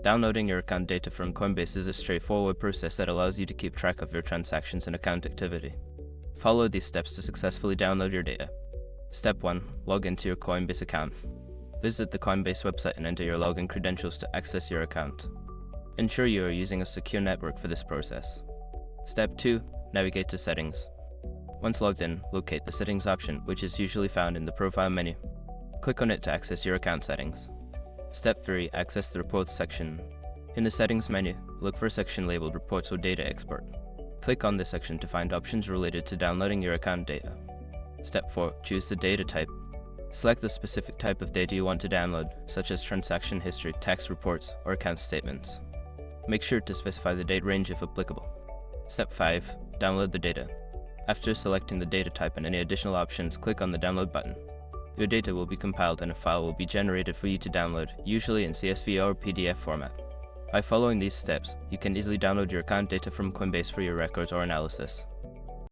Downloading your account data from Coinbase is a straightforward process that allows you to keep track of your transactions and account activity. Follow these steps to successfully download your data. Step 1. Log into your Coinbase account. Visit the Coinbase website and enter your login credentials to access your account. Ensure you are using a secure network for this process. Step 2. Navigate to Settings. Once logged in, locate the Settings option, which is usually found in the Profile menu. Click on it to access your account settings. Step 3. Access the Reports section. In the Settings menu, look for a section labeled Reports or Data Export. Click on this section to find options related to downloading your account data. Step 4. Choose the data type. Select the specific type of data you want to download, such as transaction history, tax reports, or account statements. Make sure to specify the date range if applicable. Step 5. Download the data. After selecting the data type and any additional options, click on the Download button. Your data will be compiled and a file will be generated for you to download, usually in CSV or PDF format. By following these steps, you can easily download your account data from Coinbase for your records or analysis.